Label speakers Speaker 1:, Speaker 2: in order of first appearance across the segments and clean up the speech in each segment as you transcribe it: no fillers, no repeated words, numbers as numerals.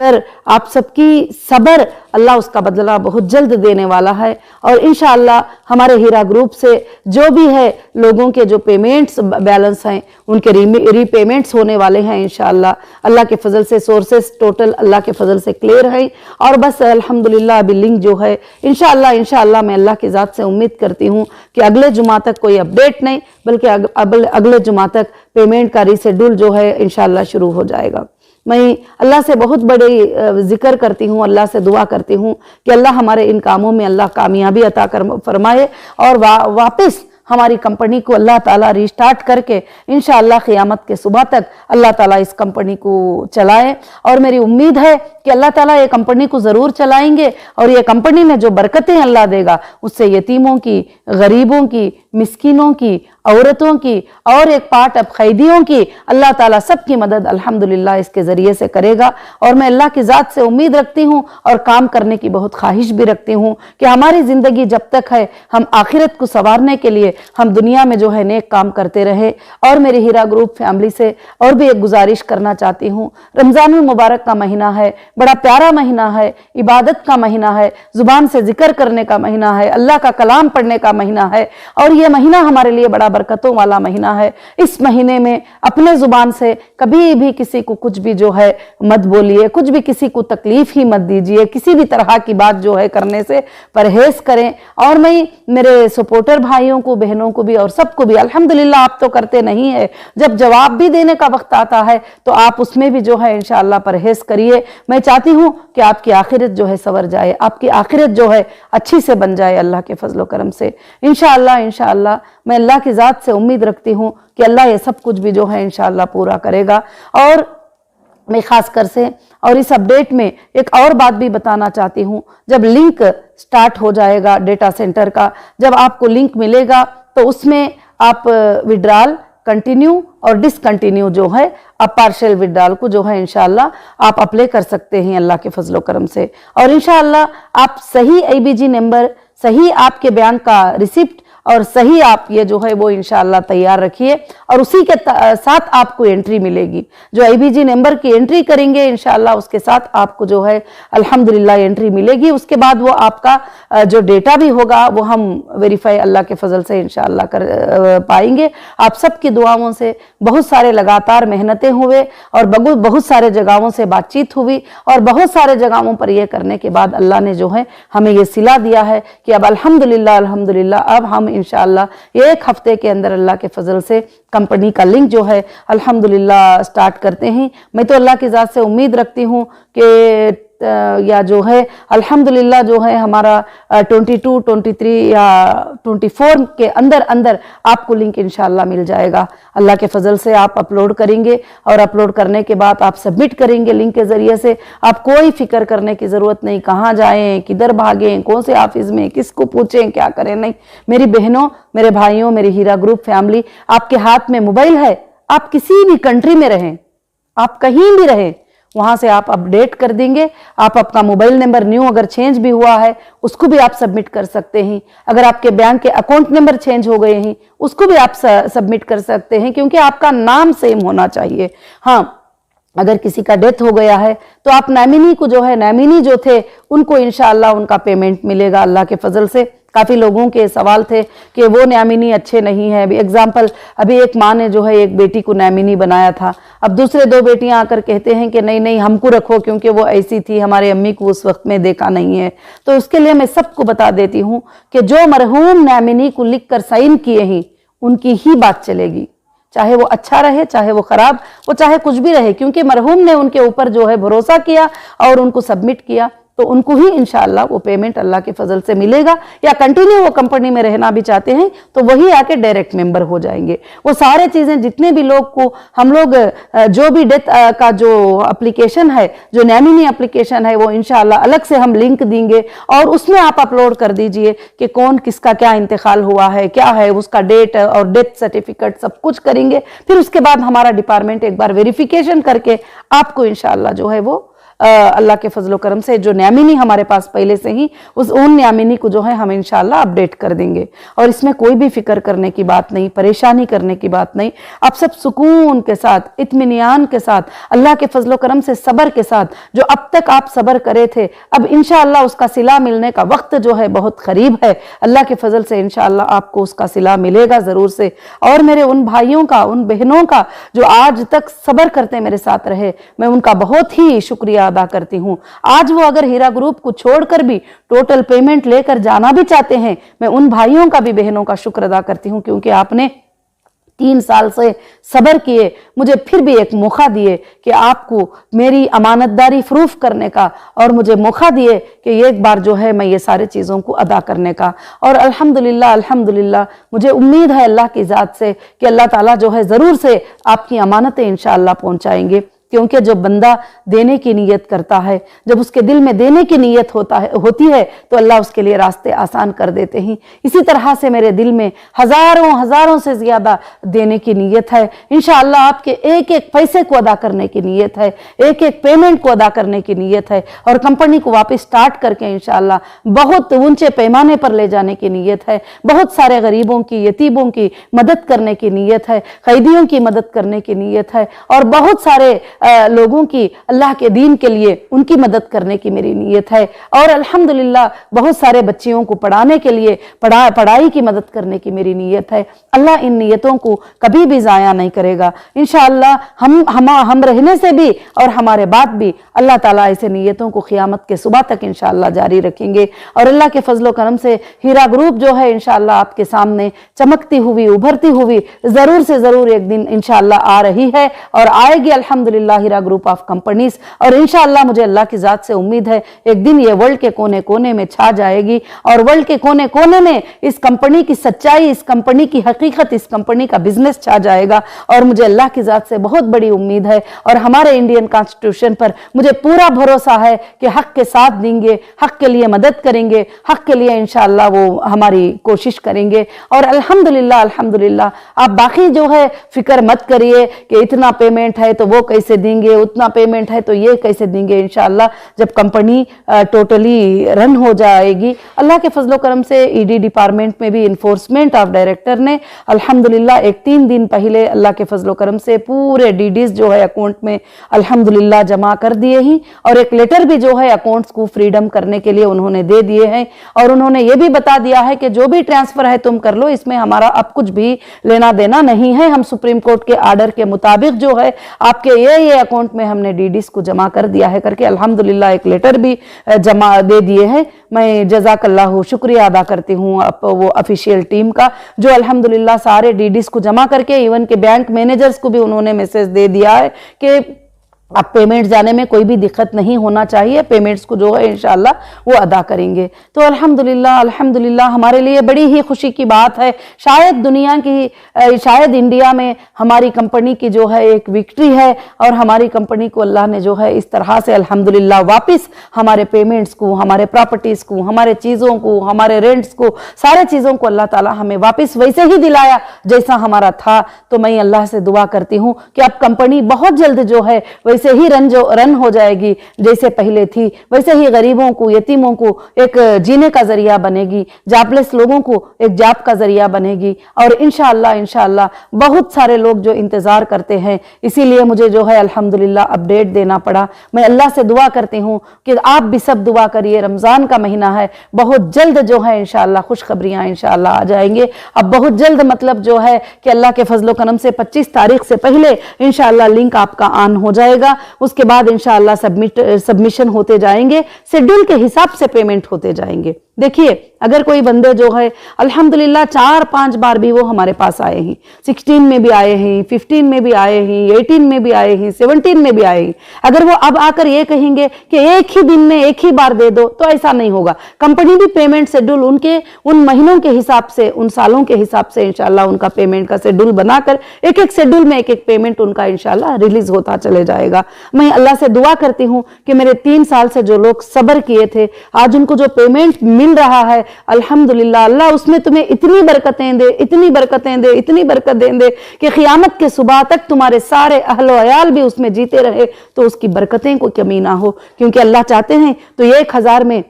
Speaker 1: पर आप सबकी सब्र, अल्लाह उसका बदला बहुत जल्द देने वाला है। और इंशाअल्लाह हमारे हीरा ग्रुप से जो भी है लोगों के जो पेमेंट्स बैलेंस हैं उनके रीपेमेंट्स होने वाले हैं इंशाअल्लाह। अल्लाह के फजल से सोर्सेस टोटल अल्लाह के फजल से क्लियर है। और बस अल्हम्दुलिल्लाह अभी लिंक जो है इंशाअल्लाह मैं अल्लाह की ज़ात से उम्मीद करती हूँ कि अगले जुमा तक कोई अपडेट नहीं बल्कि अगले जुमा तक पेमेंट का रीशेड्यूल जो है इंशाअल्लाह शुरू हो जाएगा। मैं अल्लाह से बहुत बड़े जिक्र करती हूँ, अल्लाह से दुआ करती हूँ कि अल्लाह हमारे इन कामों में अल्लाह कामयाबी अता फरमाए और वापस हमारी कंपनी को अल्लाह ताला रिस्टार्ट करके इंशाअल्लाह क़यामत के सुबह तक अल्लाह ताला इस कंपनी को चलाए। और मेरी उम्मीद है कि अल्लाह ताला ये कंपनी को ज़रूर चलाएंगे और ये कंपनी में जो बरकतें अल्लाह देगा उससे यतीमों की, गरीबों की, मिस्किनों की, औरतों की और एक पार्ट अब कैदियों की अल्लाह ताला सबकी मदद अल्हम्दुलिल्लाह इसके ज़रिए से करेगा। और मैं अल्लाह की ज़ात से उम्मीद रखती हूँ और काम करने की बहुत ख्वाहिश भी रखती हूँ कि हमारी ज़िंदगी जब तक है हम आखिरत को संवारने के लिए हम दुनिया में जो है नेक काम करते रहे। और मेरी हीरा ग्रुप फैमिली से और भी एक गुजारिश करना चाहती हूँ, रमज़ानुल मुबारक का महीना है, बड़ा प्यारा महीना है, इबादत का महीना है, ज़ुबान से जिक्र करने का महीना है, अल्लाह का कलाम पढ़ने का महीना है और ये महीना हमारे लिए बड़ा बरकतों वाला महीना है। इस महीने में अपने ज़ुबान से कभी भी किसी को कुछ भी जो है मत बोलिए, कुछ भी किसी को तकलीफ ही मत दीजिए, किसी भी तरह की बात जो है करने से परहेज करें। और मैं मेरे सपोर्टर भाइयों को, बहनों को भी और सबको भी, अल्हम्दुलिल्लाह आप तो करते नहीं है, जब जवाब भी देने का वक्त आता है तो आप उसमें भी जो है इंशाअल्लाह परहेज करिए। मैं चाहती हूँ कि आपकी आखिरत जो है संवर जाए, आपकी आखिरत जो है अच्छी से बन जाए अल्लाह के फजल करम से इंशाअल्लाह। मैं अल्लाह की ज़ात से उम्मीद रखती हूँ कि अल्लाह ये सब कुछ भी जो है इंशाअल्लाह पूरा करेगा। और मैं खासकर से और इस अपडेट में एक और बात भी बताना चाहती हूँ, जब लिंक स्टार्ट हो जाएगा डेटा सेंटर का, जब आपको लिंक मिलेगा तो उसमें आप विड्रॉल, कंटिन्यू और डिसकंटिन्यू जो है आप पार्शियल विड्रॉल को जो है इंशाअल्लाह आप अप्लाई कर सकते हैं अल्लाह के फजलो करम से। और इंशाअल्लाह आप सही ABG नंबर, सही आपके बैंक का रिसिप्ट और सही आप ये जो है वो इंशाअल्लाह तैयार रखिए और उसी के साथ आपको एंट्री मिलेगी। जो ABG नंबर की एंट्री करेंगे इंशाअल्लाह उसके साथ आपको जो है अल्हम्दुलिल्लाह एंट्री मिलेगी। उसके बाद वो आपका जो डेटा भी होगा वो हम वेरीफाई अल्लाह के फजल से इंशाअल्लाह कर पाएंगे। आप सबकी दुआओं से बहुत सारे लगातार मेहनतें हुए और बहुत सारे जगहों से बातचीत हुई और बहुत सारे जगहों पर यह करने के बाद अल्लाह ने जो है हमें ये सिला दिया है कि अब अल्हम्दुलिल्लाह अब हम इंशाअल्लाह एक हफ्ते के अंदर अल्लाह के फजल से कंपनी का लिंक जो है अल्हम्दुलिल्लाह स्टार्ट करते हैं। मैं तो अल्लाह की ज़ात से उम्मीद रखती हूँ कि या जो है अल्हम्दुलिल्लाह जो है हमारा 22, 23 या 24 के अंदर आपको लिंक इंशाअल्लाह मिल जाएगा। अल्लाह के फजल से आप अपलोड करेंगे और अपलोड करने के बाद आप सबमिट करेंगे लिंक के ज़रिए से। आप कोई फिक्र करने की ज़रूरत नहीं, कहाँ जाएं, किधर भागें, कौन से ऑफिस में, किसको पूछें, क्या करें, नहीं। मेरी बहनों, मेरे भाइयों, मेरी हीरा ग्रुप फैमिली, आपके हाथ में मोबाइल है, आप किसी भी कंट्री में रहें, आप कहीं भी रहें, वहां से आप अपडेट कर देंगे। आप अपना मोबाइल नंबर न्यू अगर चेंज भी हुआ है उसको भी आप सबमिट कर सकते हैं। अगर आपके बैंक के अकाउंट नंबर चेंज हो गए हैं उसको भी आप सबमिट कर सकते हैं, क्योंकि आपका नाम सेम होना चाहिए। हाँ, अगर किसी का डेथ हो गया है तो आप नॉमिनी को जो है, नॉमिनी जो थे उनको इंशाअल्लाह उनका पेमेंट मिलेगा अल्लाह के फजल से। काफ़ी लोगों के सवाल थे कि वो नॉमिनी अच्छे नहीं है। एग्जाम्पल, अभी एक माँ ने जो है एक बेटी को नॉमिनी बनाया था, अब दूसरे 2 बेटियां आकर कहते हैं कि नहीं हमको रखो क्योंकि वो ऐसी थी, हमारे अम्मी को उस वक्त में देखा नहीं है। तो उसके लिए मैं सबको बता देती हूँ कि जो मरहूम नॉमिनी को लिख कर साइन किए हैं उनकी ही बात चलेगी, चाहे वो अच्छा रहे, चाहे वो खराब, वो चाहे कुछ भी रहे, क्योंकि मरहूम ने उनके ऊपर जो है भरोसा किया और उनको सबमिट किया, तो उनको ही इंशाअल्लाह वो पेमेंट अल्लाह के फजल से मिलेगा। या कंटिन्यू वो कंपनी में रहना भी चाहते हैं तो वही आके डायरेक्ट मेंबर हो जाएंगे। वो सारे चीज़ें जितने भी लोग को हम लोग जो भी डेथ का जो एप्लीकेशन है, जो नॉमिनी एप्लीकेशन है, वो इंशाअल्लाह अलग से हम लिंक देंगे और उसमें आप अपलोड कर दीजिए कि कौन किसका क्या इंतकाल हुआ है, क्या है उसका डेट और डेथ सर्टिफिकेट सब कुछ करेंगे। फिर उसके बाद हमारा डिपार्टमेंट एक बार वेरिफिकेशन करके आपको इंशाअल्लाह जो है वो अल्लाह के फजलो करम से जो न्यामिनी हमारे पास पहले से ही उन न्यामिनी को जो है हम इंशाल्लाह अपडेट कर देंगे। और इसमें कोई भी फिक्र करने की बात नहीं, परेशानी करने की बात नहीं। आप सब सुकून के साथ, इत्मीनान के साथ, अल्लाह के फजलो करम से सब्र के साथ, जो अब तक आप सब्र करे थे, अब इंशाअल्लाह उसका सिला मिलने का वक्त जो है बहुत करीब है। अल्लाह के फजल से इंशाअल्लाह आपको उसका सिला मिलेगा जरूर से। और मेरे उन भाइयों का, उन बहनों का जो आज तक सब्र करते मेरे साथ रहे, मैं उनका बहुत ही शुक्रिया अदा करती हूँ। आज वो अगर हीरा ग्रुप को छोड़कर भी टोटल पेमेंट लेकर जाना भी चाहते हैं, मैं उन भाइयों का भी, बहनों का शुक्र अदा करती हूँ, क्योंकि आपने 3 साल से सब्र किए, मुझे फिर भी एक मौका दिए कि आपको मेरी अमानतदारी प्रूफ करने का, और मुझे मौका दिए कि एक बार जो है मैं ये सारे चीज़ों को अदा करने का। और अल्हम्दुलिल्लाह अल्हम्दुलिल्लाह मुझे उम्मीद है अल्लाह की ज़ात से कि अल्लाह ताला जो है ज़रूर से आपकी अमानतें इंशाअल्लाह पहुँचाएंगे। क्योंकि जो बंदा देने की नीयत करता है, जब उसके दिल में देने की नीयत होती है तो अल्लाह उसके लिए रास्ते आसान कर देते हैं। इसी तरह से मेरे दिल में हजारों से ज्यादा देने की नीयत है। इंशाअल्लाह आपके एक एक पैसे को अदा करने की नीयत है, एक एक पेमेंट को अदा करने की नीयत है, और कंपनी को वापस स्टार्ट करके इंशाअल्लाह बहुत ऊंचे पैमाने पर ले जाने की नीयत है। बहुत सारे गरीबों की, यतीमों की मदद करने की नीयत है, कैदियों की मदद करने की नीयत है, और बहुत सारे लोगों की अल्लाह के दीन के लिए उनकी मदद करने की मेरी नीयत है। और अल्हम्दुलिल्लाह बहुत सारे बच्चियों को पढ़ाने के लिए, पढ़ाई की मदद करने की मेरी नीयत है। अल्लाह इन नीयतों को कभी भी जाया नहीं करेगा। इंशाअल्लाह हम रहने से भी और हमारे बाद भी अल्लाह ताला ऐसे नीयतों को क़यामत के सुबह तक इंशाअल्लाह जारी रखेंगे। और अल्लाह के फजलो करम से हीरा ग्रुप जो है इंशाअल्लाह आपके सामने चमकती हुई, उभरती हुई जरूर से जरूर एक दिन इंशाअल्लाह आ रही है, और आएगी अल्हम्दुलिल्लाह हीरा ग्रुप ऑफ कंपनीज। और इंशाअल्लाह मुझे अल्लाह की जात से उम्मीद है एक दिन ये वर्ल्ड के कोने कोने में छा जाएगी, और वर्ल्ड के कोने कोने में इस कंपनी की सच्चाई, इस कंपनी की हकीकत, इस कंपनी का बिजनेस छा जाएगा। और मुझे अल्लाह की जात से बहुत बड़ी उम्मीद है, और हमारे इंडियन कॉन्स्टिट्यूशन पर मुझे पूरा भरोसा है कि हक के साथ देंगे, हक के लिए मदद करेंगे, हक के लिए इंशाअल्लाह वो हमारी कोशिश करेंगे। और अल्हम्दुलिल्लाह अल्हम्दुलिल्लाह आप बाकी जो है फिक्र मत करिए कि इतना पेमेंट है तो वो कैसे देंगे, उतना पेमेंट है तो ये कैसे देंगे। इंशाअल्लाह जब कंपनी टोटली रन हो जाएगी, अल्लाह के फजलो करम से ईडी डिपार्टमेंट में भी इन्फोर्समेंट ऑफ डायरेक्टर ने अल्हम्दुलिल्लाह एक 3 दिन पहले अल्लाह के फजलो करम से पूरे डीडीज जो है अकाउंट में अल्हम्दुलिल्लाह जमा कर दिए ही, और एक लेटर भी जो है अकाउंट्स को फ्रीडम करने के लिए उन्होंने दे दिए हैं। और उन्होंने ये भी बता दिया है कि जो भी ट्रांसफर है तुम कर लो, इसमें हमारा अब कुछ भी लेना देना नहीं है। हम सुप्रीम कोर्ट के आर्डर के मुताबिक जो है आपके ये अकाउंट में हमने डीडीज को जमा कर दिया है करके अल्हम्दुलिल्लाह एक लेटर भी जमा दे दिए हैं। मैं जज़ाकल्लाहु शुक्रिया अदा करती हूँ वो ऑफिशियल टीम का, जो अल्हम्दुलिल्लाह सारे डीडीज को जमा करके इवन के बैंक मैनेजर्स को भी उन्होंने मैसेज दे दिया है कि अब पेमेंट जाने में कोई भी दिक्कत नहीं होना चाहिए, पेमेंट्स को जो है इंशाअल्लाह वो अदा करेंगे। तो अल्हम्दुलिल्लाह अल्हम्दुलिल्लाह हमारे लिए बड़ी ही खुशी की बात है। शायद दुनिया की, शायद इंडिया में हमारी कंपनी की जो है एक विक्ट्री है, और हमारी कंपनी को अल्लाह ने जो है इस तरह से अल्हम्दुलिल्लाह वापस हमारे पेमेंट्स को, हमारे प्रॉपर्टीज़ को, हमारे चीज़ों को, हमारे रेंट्स को, सारे चीज़ों को अल्लाह ताला हमें वापस वैसे ही दिलाया जैसा हमारा था। तो मैं अल्लाह से दुआ करती हूँ कि अब कंपनी बहुत जल्द जो है वैसे ही रन हो जाएगी जैसे पहले थी, वैसे ही गरीबों को, यतीमों को एक जीने का जरिया बनेगी, जॉबलेस लोगों को एक जॉब का जरिया बनेगी। और इंशाअल्लाह बहुत सारे लोग जो इंतजार करते हैं, इसीलिए मुझे जो है अल्हम्दुलिल्लाह अपडेट देना पड़ा। मैं अल्लाह से दुआ करती हूँ कि आप भी सब दुआ करिए, रमजान का महीना है, बहुत जल्द जो है इंशाअल्लाह खुशखबरियां इंशाअल्लाह आ जाएंगे। अब बहुत जल्द मतलब जो है कि अल्लाह के फजलो करम से 25 तारीख से पहले इंशाअल्लाह लिंक आपका ऑन हो जाएगा। उसके बाद इंशाअल्लाह सबमिशन होते जाएंगे, शेड्यूल के हिसाब से पेमेंट होते जाएंगे। देखिए अगर कोई बंदे जो है अल्हम्दुलिल्लाह 4-5 बार भी वो हमारे पास आए हैं, 16 में भी आए हैं, 15 में भी आए हैं, 18 में भी आए हैं, 17 में भी आए हैं, अगर वो अब आकर ये कहेंगे कि एक ही दिन में एक ही बार दे दो, तो ऐसा नहीं होगा। कंपनी भी पेमेंट शेड्यूल उनके उन महीनों के हिसाब से, उन सालों के हिसाब से इंशाअल्लाह उनका पेमेंट का शेड्यूल बनाकर एक एक शेड्यूल में एक एक पेमेंट उनका इंशाअल्लाह रिलीज होता चले जाएगा। मैं अल्लाह से दुआ करती हूँ कि मेरे 3 साल से जो लोग सब्र किए थे, आज उनको जो पेमेंट मिल मिल रहा है, अल्हम्दुलिल्लाह, अल्लाह उसमें तुम्हें इतनी बरकतें दे, इतनी बरकतें दे, इतनी बरकत दे कि क़ियामत के सुबह तक तुम्हारे सारे अहलो अयाल भी उसमें जीते रहे तो उसकी बरकतें को कमी ना हो, क्योंकि अल्लाह चाहते हैं तो ये 1000 में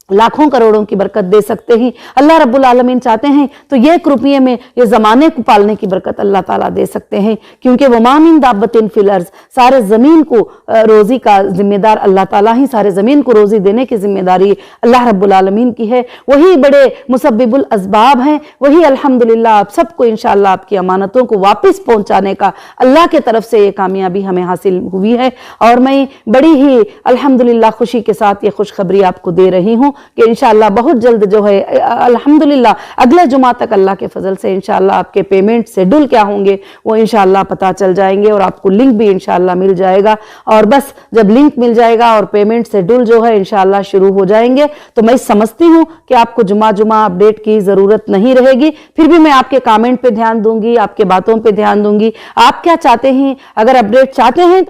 Speaker 1: लाखों करोड़ों की बरकत दे सकते हैं। अल्लाह रब्बुल आलमीन चाहते हैं तो ये 1 रुपये में ये ज़माने को पालने की बरकत अल्लाह ताला दे सकते हैं, क्योंकि वमा मिन दाब्बतिन फिल अर्ज़, सारे ज़मीन को रोज़ी का जिम्मेदार अल्लाह ताला ही, सारे ज़मीन को रोज़ी देने की जिम्मेदारी अल्लाह रब्बुल आलमीन की है। वही बड़े मुसब्बिबुल असबाब हैं, वही अल्हम्दुलिल्लाह आप सबको इंशाअल्लाह आपकी अमानतों को वापस पहुँचाने का अल्लाह के तरफ से ये कामयाबी हमें हासिल हुई है। और मैं बड़ी ही अल्हम्दुलिल्लाह खुशी के साथ ये खुशखबरी आपको दे रही हूँ कि इंशाअल्लाह बहुत जल्द जो है अल्हम्दुलिल्लाह अगले जुमा तक अल्लाह के फजल से इंशाअल्लाह आपके पेमेंट शेड्यूल क्या होंगे वो इंशाअल्लाह पता चल जाएंगे और आपको लिंक भी इंशाअल्लाह मिल जाएगा। और बस जब लिंक मिल जाएगा और पेमेंट शेड्यूल जो है इंशाअल्लाह शुरू हो जाएंगे तो मैं समझती हूँ कि आपको जुमा अपडेट की जरूरत नहीं रहेगी। फिर भी मैं आपके कमेंट पे ध्यान दूंगी, आपके बातों पे ध्यान दूंगी। आप क्या चाहते हैं, अगर अपडेट चाहते हैं